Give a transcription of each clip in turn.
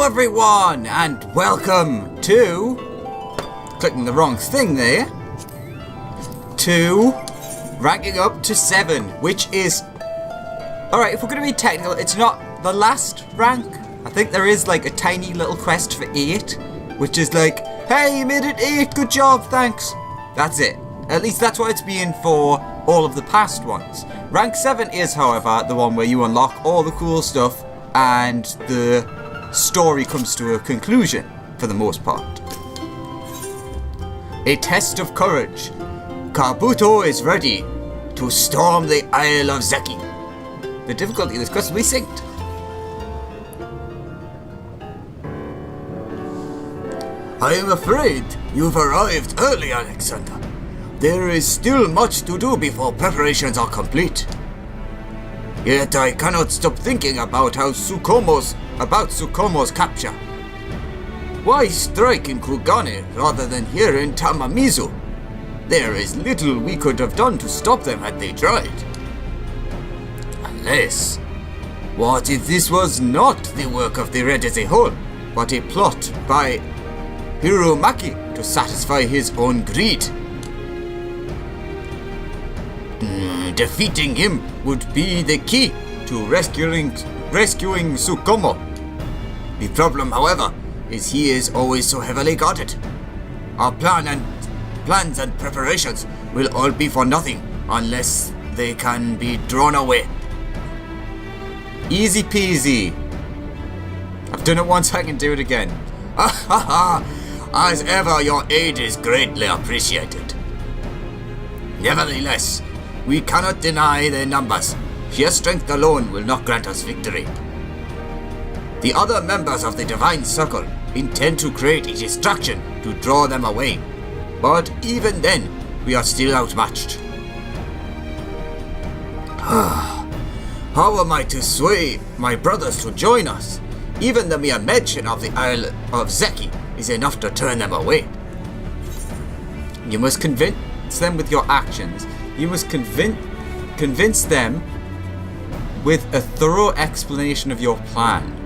Hello everyone, and welcome to... Clicking the wrong thing there. To... ranking up to 7, which is... Alright, if we're going to be technical, it's not the last rank. I think there is like a tiny little quest for 8, which is like, hey, you made it 8, good job, thanks. That's it. At least that's what it's been for all of the past ones. Rank 7 is, however, the one where you unlock all the cool stuff and the story comes to a conclusion, for the most part. A test of courage. Kabuto is ready to storm the Isle of Zeki. The difficulty of this quest will be synced. I am afraid you've arrived early, Alexander. There is still much to do before preparations are complete. Yet I cannot stop thinking about Tsukumo's capture. Why strike in Kugane rather than here in Tamamizu? There is little we could have done to stop them had they tried. Unless, what if this was not the work of the Red as a whole, but a plot by Hiromaki to satisfy his own greed? Defeating him would be the key to rescuing Tsukumo. The problem, however, is he is always so heavily guarded. Our plans and preparations will all be for nothing unless they can be drawn away. Easy peasy. I've done it once, I can do it again. As ever, your aid is greatly appreciated. Nevertheless, we cannot deny their numbers. Sheer strength alone will not grant us victory. The other members of the Divine Circle intend to create a distraction to draw them away. But even then, we are still outmatched. How am I to sway my brothers to join us? Even the mere mention of the Isle of Zeki is enough to turn them away. You must convince them with your actions. You must convince them with a thorough explanation of your plan.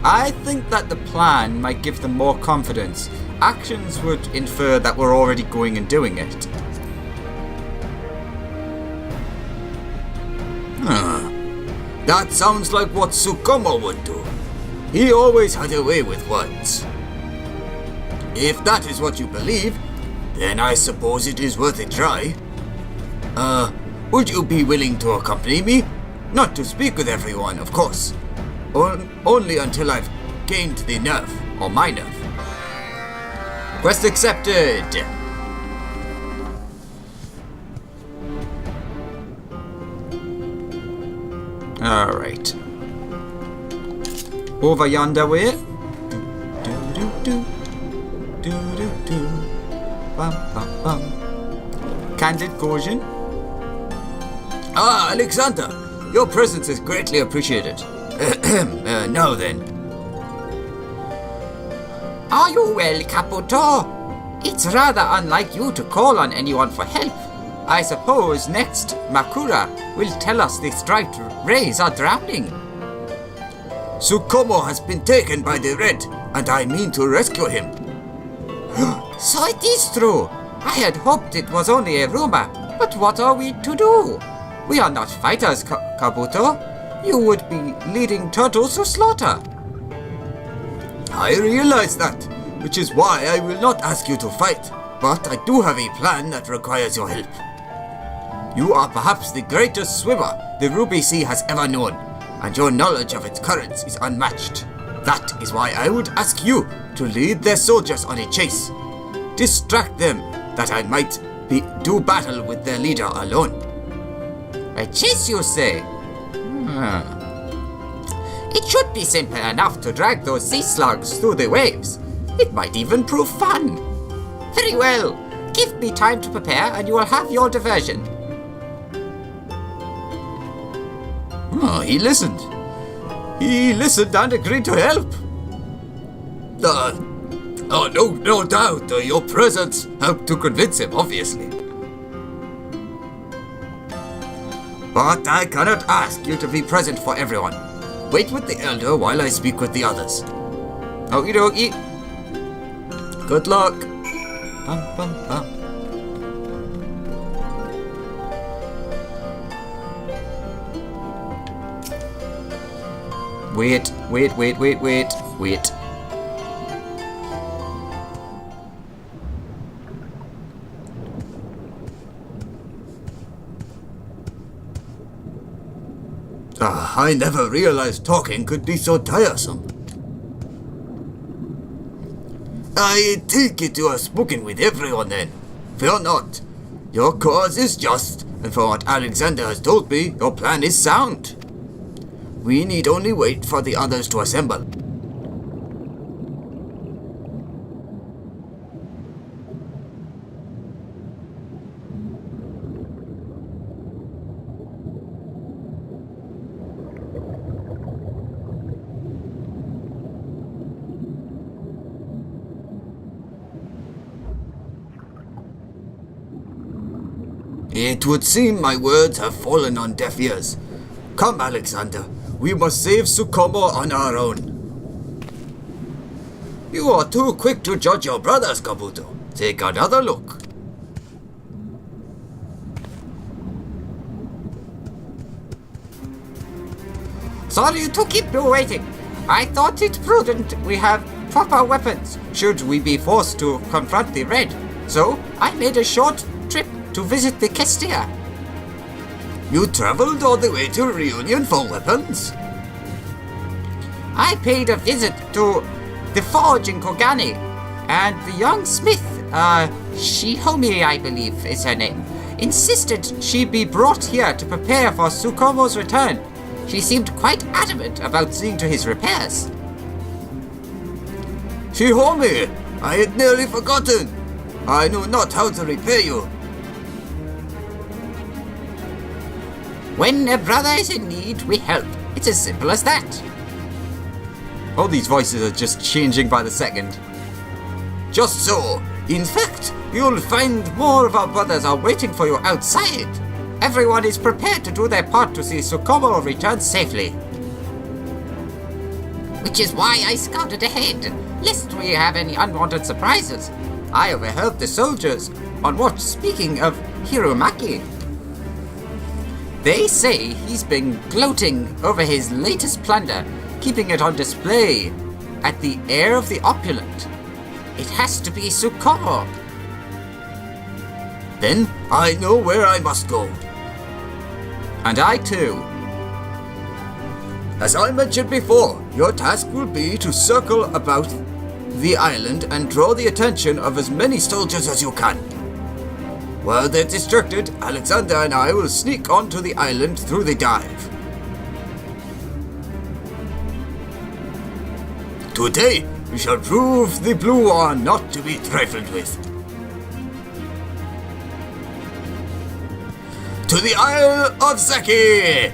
I think that the plan might give them more confidence. Actions would infer that we're already going and doing it. That sounds like what Tsukumo would do. He always had a way with words. If that is what you believe, then I suppose it is worth a try. Would you be willing to accompany me? Not to speak with everyone, of course. Only until I've gained the nerve, or my nerve. Quest accepted! Alright. Over yonder way. Bum, bum, bum. Candid Kojin. Ah, Alexander, your presence is greatly appreciated. Now then. Are you well, Kabuto? It's rather unlike you to call on anyone for help. I suppose next Makura will tell us the striped rays are drowning. Tsukumo has been taken by the Red, and I mean to rescue him. So it is true. I had hoped it was only a rumor, but what are we to do? We are not fighters, Kabuto. You would be leading turtles to slaughter. I realize that, which is why I will not ask you to fight, but I do have a plan that requires your help. You are perhaps the greatest swimmer the Ruby Sea has ever known, and your knowledge of its currents is unmatched. That is why I would ask you to lead their soldiers on a chase. Distract them, that I might do battle with their leader alone. A chase, you say? It should be simple enough to drag those sea slugs through the waves. It might even prove fun. Very well. Give me time to prepare and you will have your diversion. Oh, he listened. He listened and agreed to help. No doubt. Your presence helped to convince him, obviously. But I cannot ask you to be present for everyone. Wait with the elder while I speak with the others. Okie dokie. Good luck. Bum, bum, bum. Wait. I never realized talking could be so tiresome. I take it you have spoken with everyone then. Fear not. Your cause is just, and from what Alexander has told me, your plan is sound. We need only wait for the others to assemble. It would seem my words have fallen on deaf ears. Come, Alexander. We must save Tsukumo on our own. You are too quick to judge your brothers, Kabuto. Take another look. Sorry to keep you waiting. I thought it prudent we have proper weapons should we be forced to confront the Red. So I made a short trip to visit the Kestia. You traveled all the way to Reunion for weapons? I paid a visit to the forge in Kogane, and the young smith, Shihomi I believe is her name, insisted she be brought here to prepare for Tsukumo's return. She seemed quite adamant about seeing to his repairs. Shihomi, I had nearly forgotten. I knew not how to repay you. When a brother is in need, we help. It's as simple as that. All these voices are just changing by the second. Just so. In fact, you'll find more of our brothers are waiting for you outside. Everyone is prepared to do their part to see Tsukumo return safely. Which is why I scouted ahead, lest we have any unwanted surprises. I overheard the soldiers on watch speaking of Hiromaki. They say he's been gloating over his latest plunder, keeping it on display at the Heir of the Opulent. It has to be Tsukumo. Then I know where I must go. And I too. As I mentioned before, your task will be to circle about the island and draw the attention of as many soldiers as you can. While they're distracted, Alexander and I will sneak onto the island through the dive. Today, we shall prove the blue one not to be trifled with. To the Isle of Seki!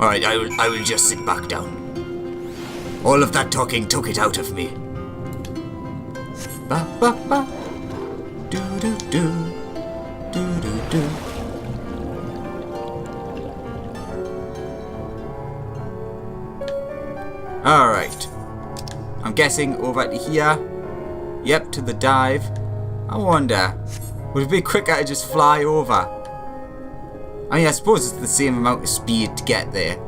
Alright, I will just sit back down. All of that talking took it out of me. Ba ba ba. Do do do. Do do do. Alright. I'm guessing over to here. Yep, to the dive. I wonder, would it be quicker to just fly over? I mean, I suppose it's the same amount of speed to get there.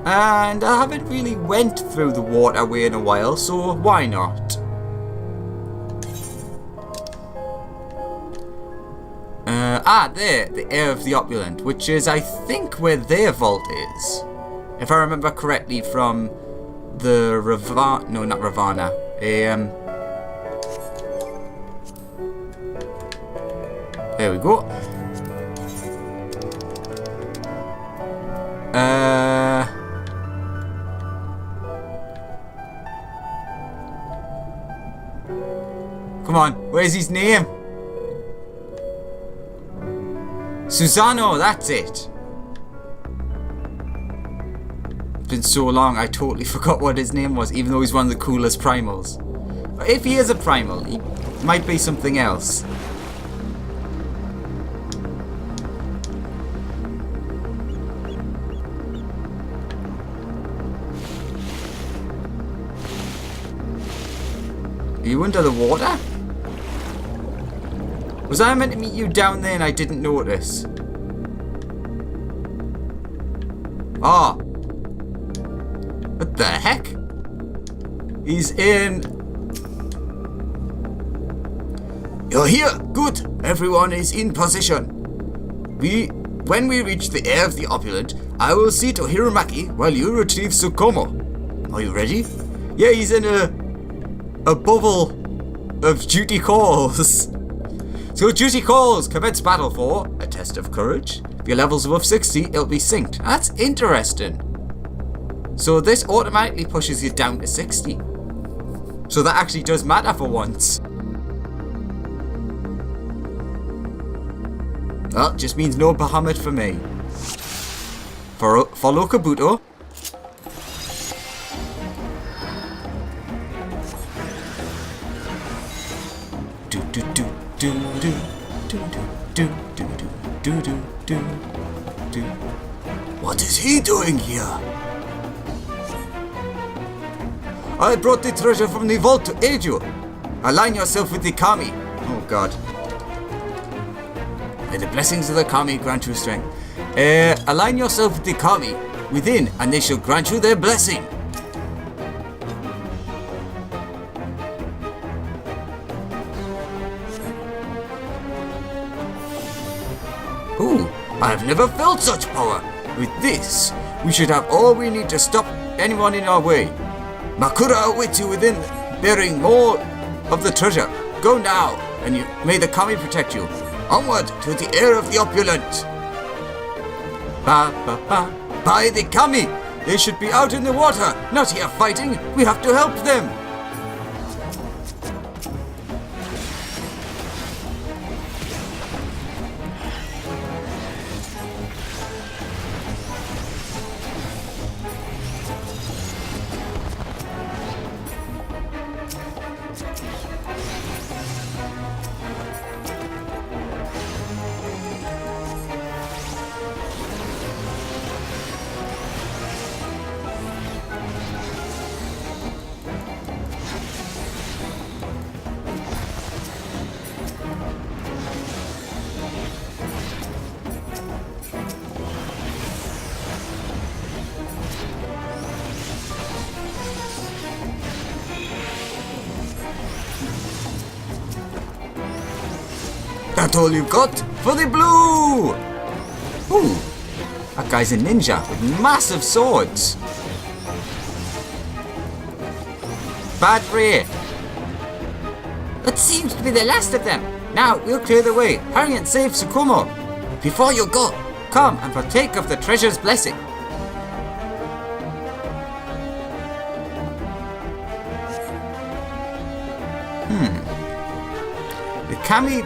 And I haven't really went through the waterway in a while, so why not? There, the Heir of the Opulent, which is, I think, where their vault is. If I remember correctly from the no, not Ravana. There we go. Come on, where's his name? Susano, that's it. It's been so long, I totally forgot what his name was, even though he's one of the coolest primals. If he is a primal, he might be something else. Are you under the water? Was I meant to meet you down there and I didn't notice? Ah. What the heck? He's in... You're here! Good! Everyone is in position. When we reach the heir of the opulent, I will see to Hiromaki while you retrieve Tsukumo. Are you ready? Yeah, he's in a bubble of duty calls. So duty calls, commence battle for a test of courage. If your level's above 60, it'll be synced. That's interesting. So this automatically pushes you down to 60. So that actually does matter for once. Well, just means no Bahamut for me. Follow Kabuto. What is he doing here? I brought the treasure from the vault to aid you. Align yourself with the Kami. Oh god. May the blessings of the Kami grant you strength. Align yourself with the Kami within, and they shall grant you their blessing. Ooh, I have never felt such power. With this, we should have all we need to stop anyone in our way. Makura awaits you within, bearing more of the treasure. Go now, and may the Kami protect you. Onward to the heir of the opulent. By the Kami! They should be out in the water, not here fighting. We have to help them. That's all you've got for the blue! Ooh, that guy's a ninja with massive swords. Bad Ray. That seems to be the last of them. Now we'll clear the way. Hurry and save Tsukumo. Before you go, come and partake of the treasure's blessing. The Kami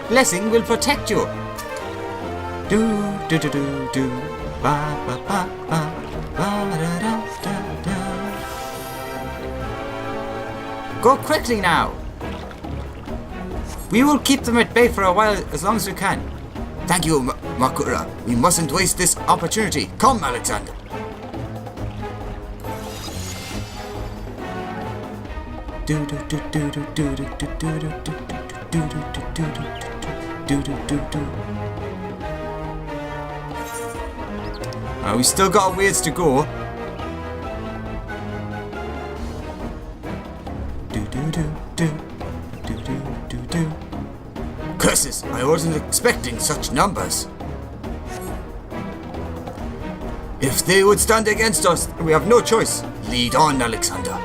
blessing will protect you. Do do do do do. Ba ba ba ba ba da da da da. Go quickly now. We will keep them at bay for a while, as long as we can. Thank you, Makura. We mustn't waste this opportunity. Come, Alexander. Do do do do do do do do do do do do do do do do do. We still got a ways to go. Do do do do do do do do. Curses! I wasn't expecting such numbers. If they would stand against us, we have no choice. Lead on, Alexander.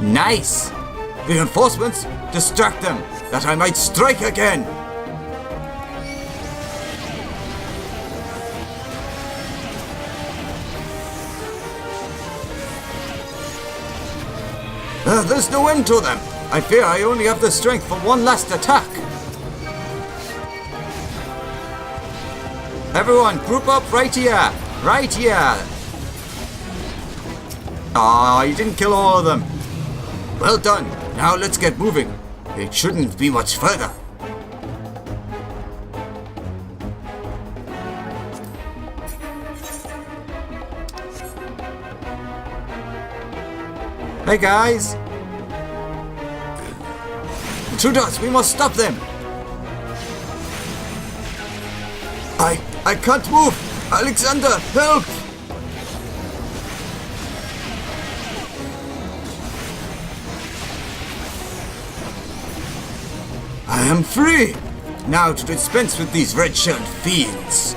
Nice! Reinforcements, distract them, that I might strike again! There's no end to them. I fear I only have the strength for one last attack. Everyone, group up right here. Right here. Ah, you didn't kill all of them. Well done. Now let's get moving. It shouldn't be much further. Hey guys! Intruders, we must stop them! I can't move! Alexander, help! I am free! Now to dispense with these red-shelled fiends.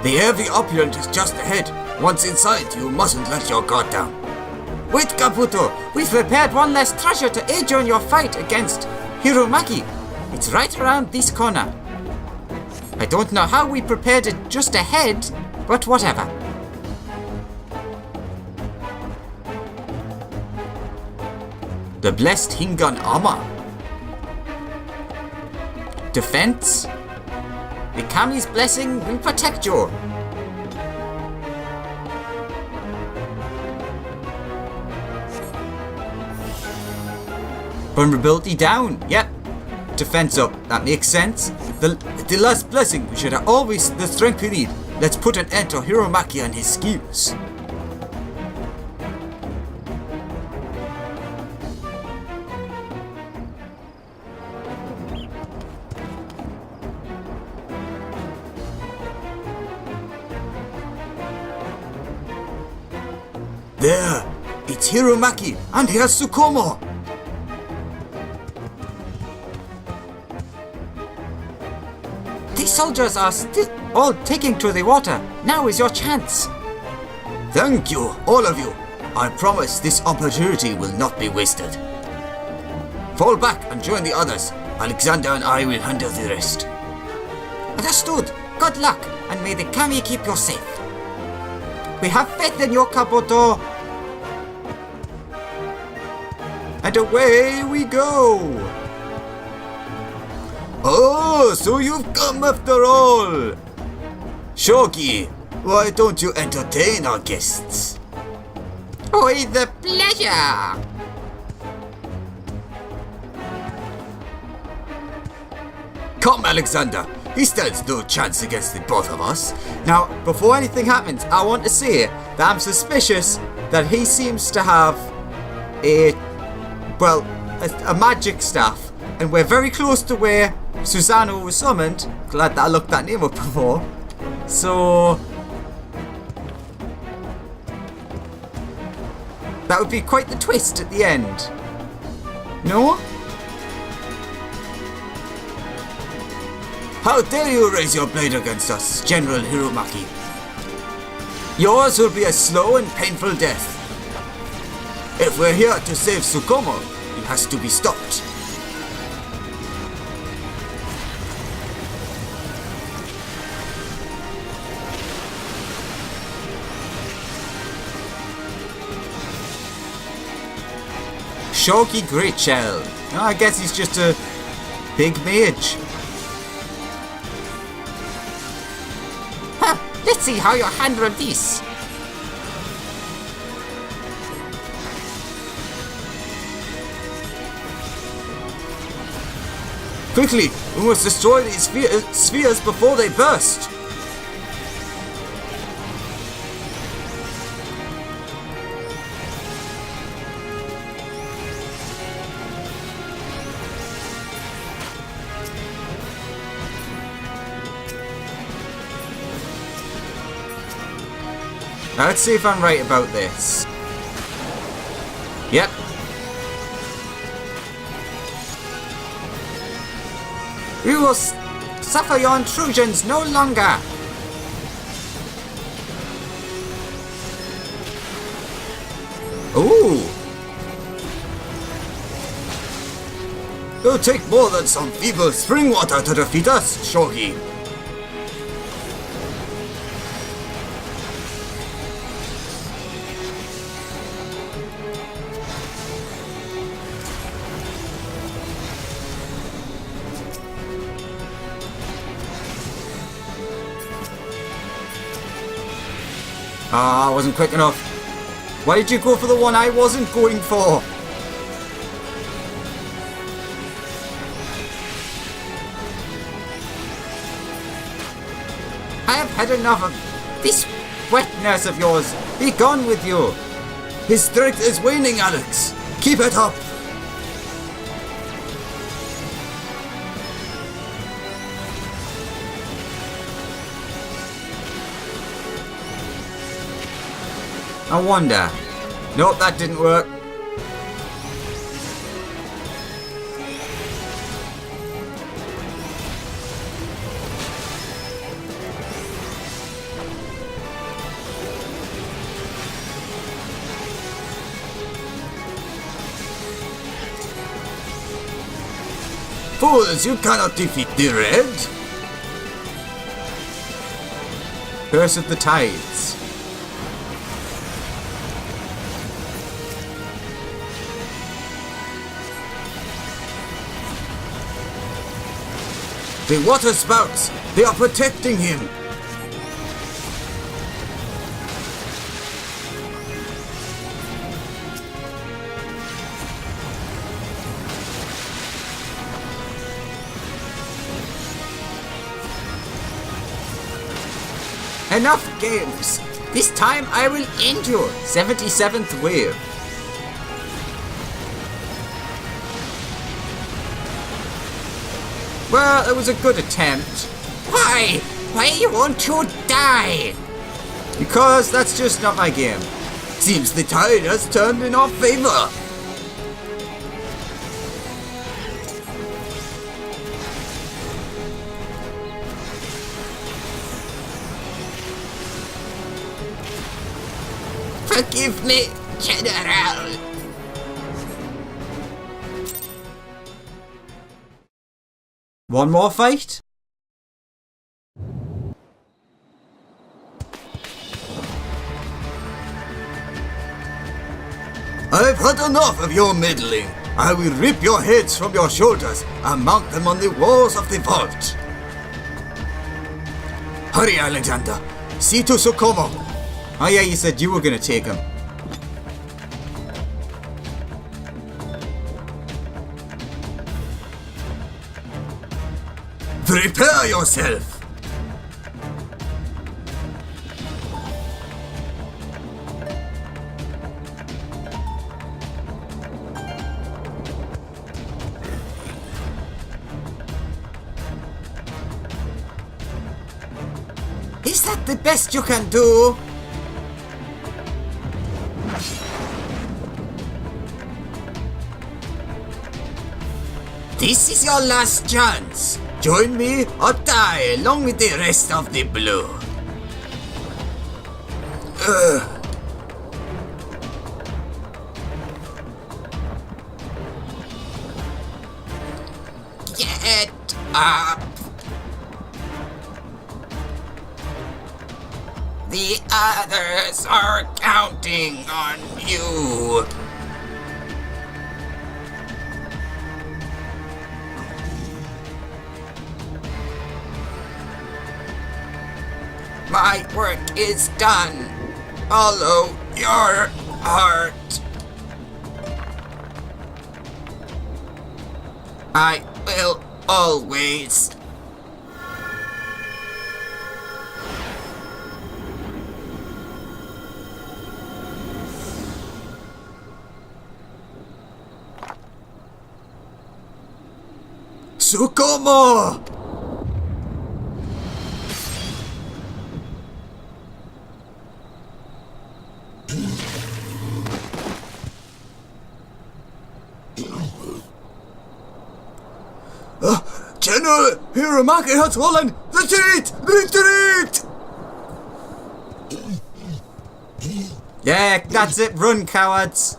The heavy opulent is just ahead. Once inside, you mustn't let your guard down. Wait, Kabuto! We've prepared one last treasure to aid you in your fight against Hiromaki. It's right around this corner. I don't know how we prepared it just ahead, but whatever. The blessed Hingan armor. Defense. The Kami's blessing will protect you. Vulnerability down. Yep. Defense up. That makes sense. The last blessing. We should have always the strength we need. Let's put an end to Hiromaki and his schemes. There! It's Hiromaki and here's Tsukumo! These soldiers are still all taking to the water. Now is your chance. Thank you, all of you. I promise this opportunity will not be wasted. Fall back and join the others. Alexander and I will handle the rest. Understood. Good luck, and may the Kami keep you safe. We have faith in you, Kabuto. And away we go! Oh, so you've come after all! Shogi, why don't you entertain our guests? With the pleasure! Come, Alexander! He stands no chance against the both of us. Now, before anything happens, I want to say that I'm suspicious that he seems to have a magic staff, and we're very close to where Susanoo was summoned. Glad that I looked that name up before. So that would be quite the twist at the end. No? How dare you raise your blade against us, General Hiromaki? Yours will be a slow and painful death. If we're here to save Tsukumo, he has to be stopped. Shogi Great Shell. I guess he's just a big mage. Let's see how you handle this. Quickly, we must destroy these spheres before they burst. Now let's see if I'm right about this. Yep. We will suffer your intrusions no longer. Ooh. It'll take more than some feeble spring water to defeat us, Shogi. Ah, I wasn't quick enough. Why did you go for the one I wasn't going for? I have had enough of this wetness of yours. Be gone with you. His strength is waning, Alex. Keep it up. I wonder. Nope, that didn't work. Fools, you cannot defeat the red. Curse of the Tides. The water spouts, they are protecting him. Enough games. This time I will end you. 77th wave. Well, it was a good attempt. Why? Why won't you die? Because that's just not my game. Seems the tide has turned in our favor. Forgive me, General. One more fight? I've had enough of your meddling. I will rip your heads from your shoulders and mount them on the walls of the vault. Hurry, Alexander. See to Tsukumo. Oh yeah, you said you were gonna take him. Prepare yourself. Is that the best you can do? This is your last chance. Join me or die along with the rest of the blue. Get up. The others are counting on you. My work is done. Follow your heart. I will always. Tsukumo! General, Hiromaki has fallen! Retreat! Retreat! Yeah, that's it. Run, cowards.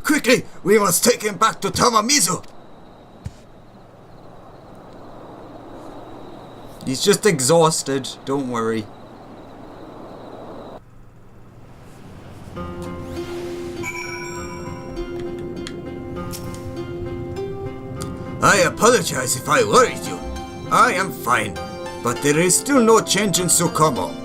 Quickly, we must take him back to Tamamizu. He's just exhausted. Don't worry. I apologize if I worried you. I am fine, but there is still no change in Tsukumo.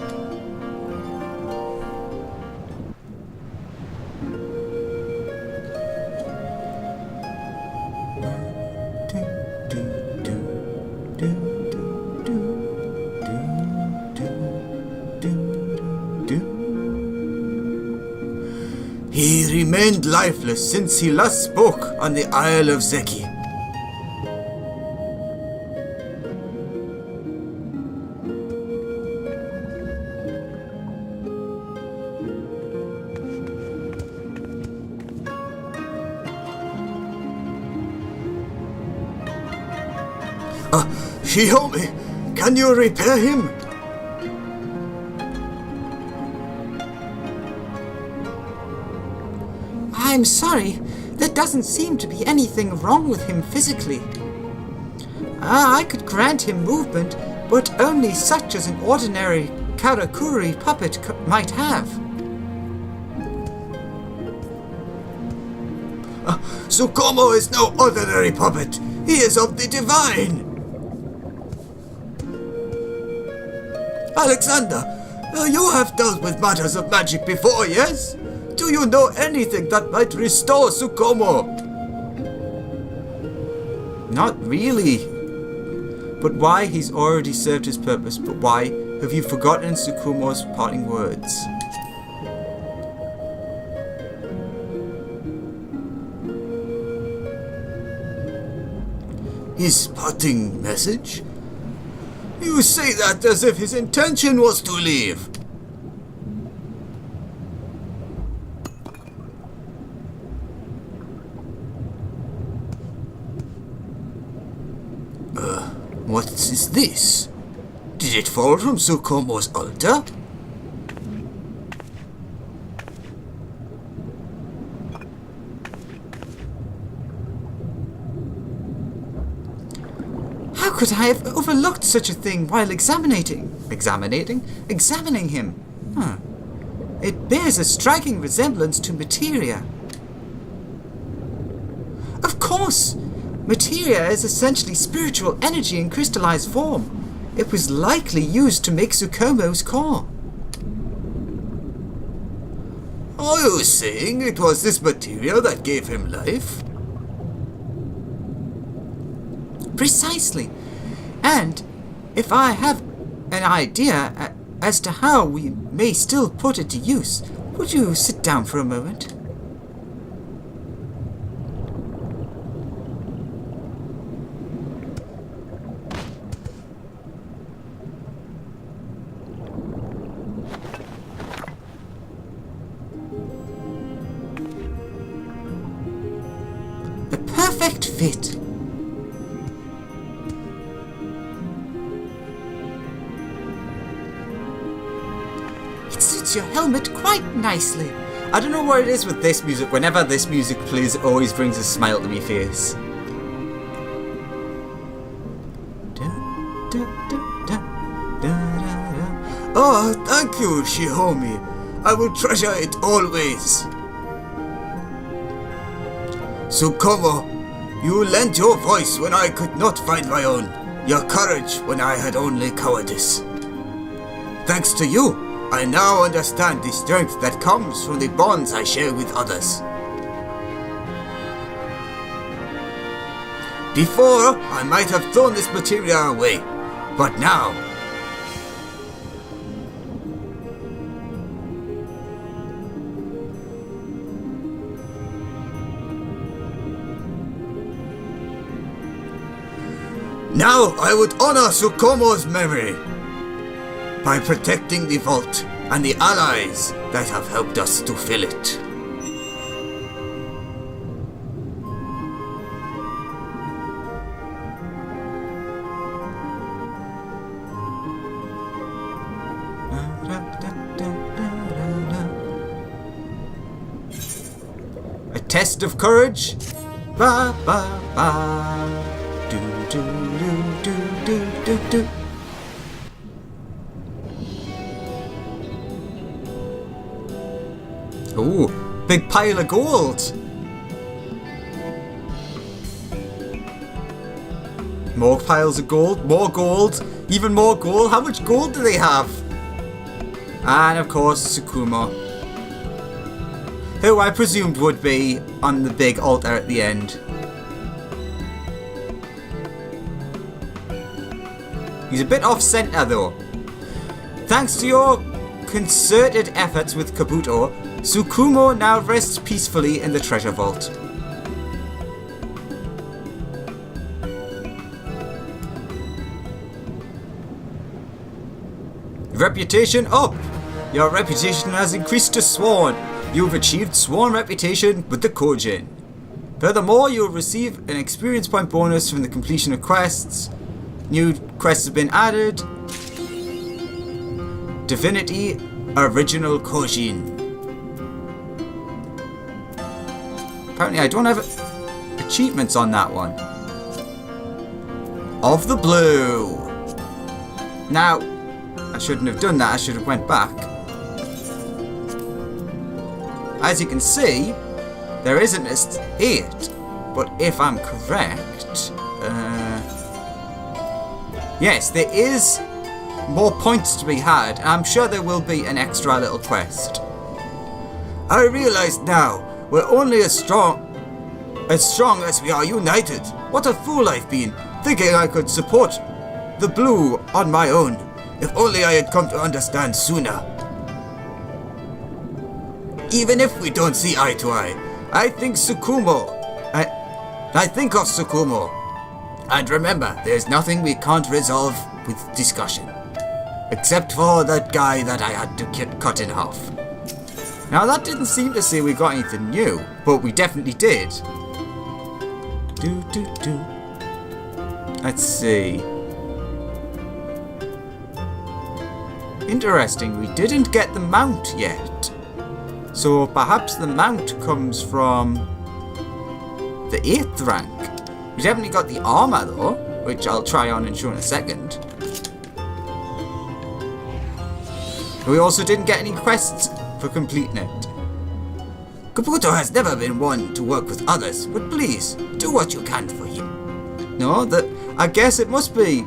He remained lifeless since he last spoke on the Isle of Zeki. Shihomi, can you repair him? I'm sorry. There doesn't seem to be anything wrong with him physically. I could grant him movement, but only such as an ordinary Karakuri puppet might have. Tsukumo is no ordinary puppet. He is of the divine. Alexander, you have dealt with matters of magic before, yes? Do you know anything that might restore Tsukumo? Not really. But why? He's already served his purpose. But why have you forgotten Tsukumo's parting words? His parting message? You say that as if his intention was to leave. What is this? Did it fall from Tsukumo's altar? How could I have overlooked such a thing while examining him? It bears a striking resemblance to materia. Of course! Materia is essentially spiritual energy in crystallized form. It was likely used to make Tsukumo's core. Are you saying it was this materia that gave him life? Precisely. And if I have an idea as to how we may still put it to use, would you sit down for a moment? A perfect fit. Your helmet quite nicely. I don't know what it is with this music. Whenever this music plays, it always brings a smile to my face. Oh, thank you, Shihomi. I will treasure it always. Tsukumo, you lent your voice when I could not find my own, your courage when I had only cowardice. Thanks to you, I now understand the strength that comes from the bonds I share with others. Before, I might have thrown this materia away, but now... Now I would honor Tsukumo's memory by protecting the vault and the allies that have helped us to fill it. A test of courage. Ba ba ba. Do do do do do do. Ooh, big pile of gold. More piles of gold, more gold, even more gold. How much gold do they have? And of course, Tsukumo, who I presumed would be on the big altar at the end. He's a bit off-center though. Thanks to your concerted efforts with Kabuto, Tsukumo now rests peacefully in the treasure vault. Reputation up! Your reputation has increased to Sworn. You've achieved Sworn reputation with the Kojin. Furthermore, you'll receive an experience point bonus from the completion of quests. New quests have been added. Divinity Original Kojin. Apparently I don't have achievements on that one. Of the Blue. Now, I shouldn't have done that, I should have went back. As you can see, there isn't a 8, but if I'm correct, yes, there is more points to be had, and I'm sure there will be an extra little quest. I realize now, we're only as strong as we are united. What a fool I've been, thinking I could support the Blue on my own. If only I had come to understand sooner. Even if we don't see eye to eye, I think of Tsukumo. And remember, there's nothing we can't resolve with discussion. Except for that guy that I had to cut in half. Now that didn't seem to say we got anything new, but we definitely did. Let's see. Interesting, we didn't get the mount yet. So perhaps the mount comes from the 8th rank. We definitely got the armor though, which I'll try on and show in a second. We also didn't get any quests for completing it. Kabuto has never been one to work with others, but please, do what you can for him. No, I guess it must be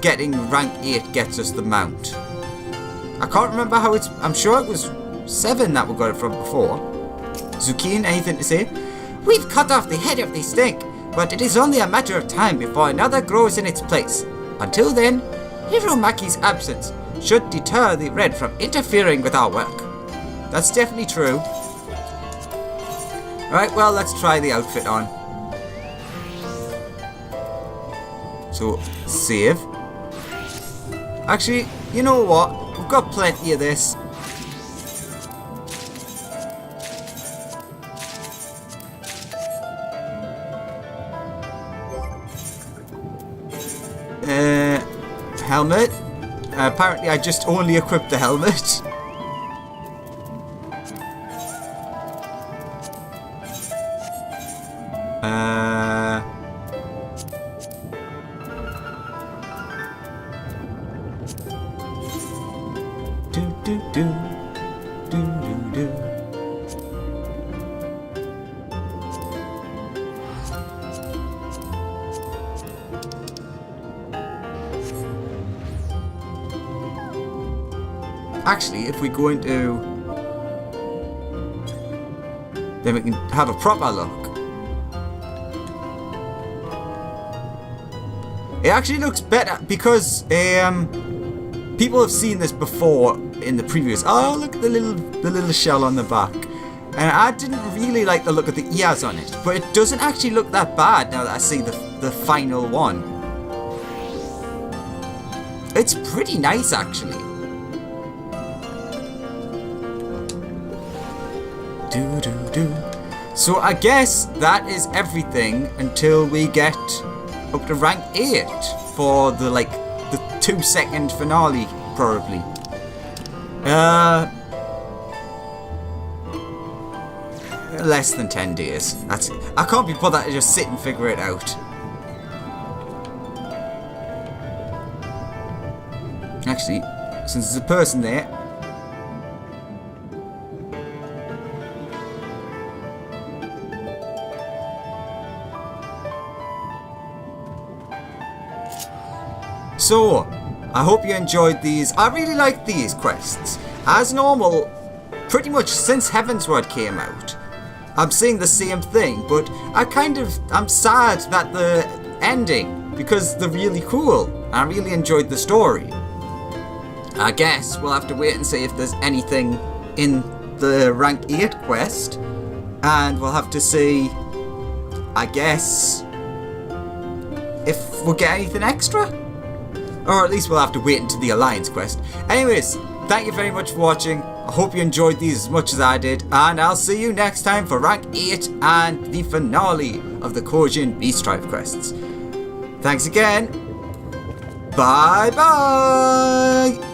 getting rank 8 gets us the mount. I can't remember how it's... I'm sure it was 7 that we got it from before. Zukin, anything to say? We've cut off the head of the snake, but it is only a matter of time before another grows in its place. Until then, Hiromaki's absence should deter the Red from interfering with our work. That's definitely true. Alright, well, let's try the outfit on. So, save. Actually, you know what? We've got plenty of this. Helmet. Apparently I just only equipped the helmet. Actually, if we go into... then we can have a proper look. It actually looks better because people have seen this before in the previous... Oh, look at the little shell on the back. And I didn't really like the look of the ears on it. But it doesn't actually look that bad now that I see the final one. It's pretty nice, actually. So I guess that is everything until we get up to rank 8 for the 2-second finale, probably. Less than 10 days. That's it. I can't be bothered to just sit and figure it out. Actually, since there's a person there. So, I hope you enjoyed these. I really like these quests. As normal, pretty much since Heavensward came out, I'm seeing the same thing, but I'm sad that the ending, because they're really cool. I really enjoyed the story. I guess we'll have to wait and see if there's anything in the rank 8 quest, and we'll have to see, I guess, if we'll get anything extra. Or at least we'll have to wait until the Alliance quest. Anyways, thank you very much for watching. I hope you enjoyed these as much as I did. And I'll see you next time for rank 8 and the finale of the Kojin Beast Tribe quests. Thanks again. Bye bye.